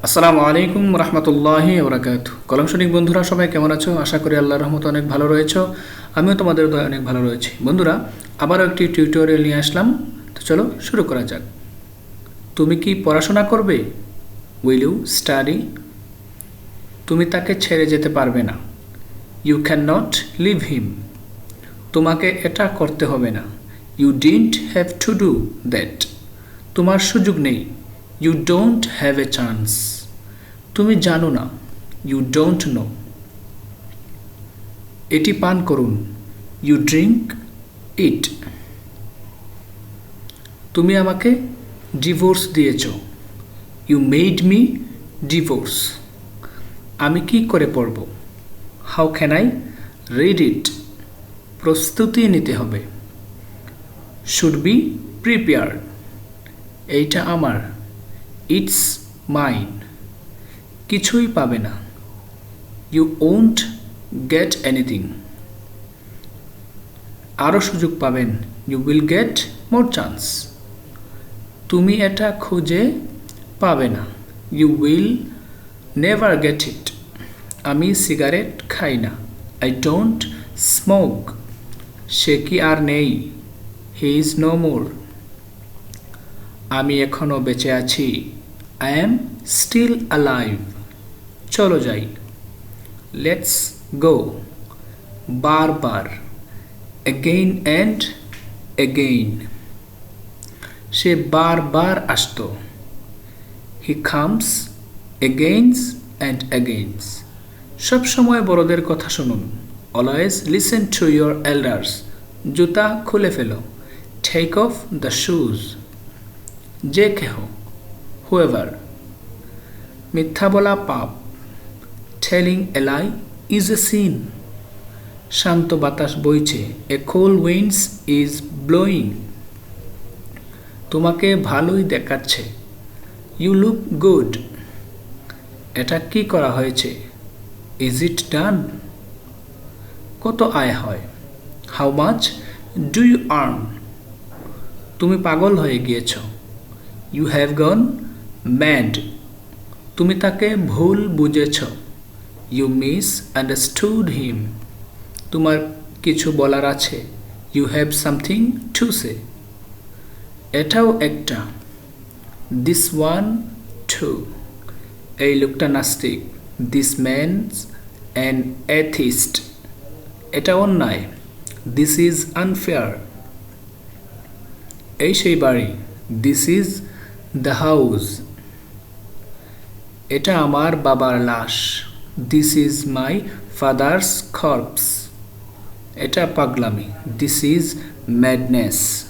আসসালামু আলাইকুম রহমতুল্লাহি ওবরাকাতুহু। কলম সৈনিক বন্ধুরা সবাই কেমন আছো? আশা করি আল্লাহর রহমতে অনেক ভালো রয়েছো। আমিও তোমাদের দয়ায় অনেক ভালো রয়েছি। বন্ধুরা, আবারও একটি টিউটোরিয়াল নিয়ে আসলাম। তো চলো শুরু করা যাক। তুমি কি পড়াশোনা করবে? Will you study? তুমি তাকে ছেড়ে যেতে পারবে না। You can not leave him. তোমাকে এটা করতে হবে না। You didn't have to do that. তোমার সুযোগ নেই। You don't have a chance. তুমি জানো না। You don't know. এটি পান করুন। You drink it. তুমি আমাকে ডিভোর্স দিয়েছ। You made me divorce. আমি কি করে পড়ব? How can I read it? প্রস্তুতি নিতে হবে। Should be prepared. এইটা আমার। It's mine. কিছুই পাবে না। You won't get anything. আরও সুযোগ পাবেন। You will get more chance. তুমি এটা খুঁজে পাবে না। You will never get it. আমি সিগারেট খাই না। I don't smoke. সে কি আর নেই? He is no more. আমি এখনো বেঁচে আছি। I am still alive. চলো যাই। Let's go. বারবার। Again and again. সে বারবার আসতো। He comes again and again. সবসময় বড়দের কথা শুনুন। Always listen to your elders. জুতা খুলে ফেলো। Take off the shoes. যে কেহ। হুয়েভার। মিথ্যা বলা পাপ। Telling a lie is a sin. শান্ত বাতাস বইছে। A cool winds is blowing. তোমাকে ভালোই দেখাচ্ছে। You look good. এটা কি করা হয়েছে? Is it done? কত আয় হয়? How much do you earn? তুমি পাগল হয়ে গিয়েছ। You have gone mad. তুমি তাকে ভুল বুঝেছ। You misunderstood him. তোমার কিছু বলার আছে। You have something to say. এটাও একটা। This one too. এই লোকটা নাস্তিক। This man's an atheist. এটা অন্যায়। This is unfair. এই সেই বাড়ি। This is the house. এটা আমার বাবার লাশ। This is my father's corps. এটা পাগলামি। This is madness.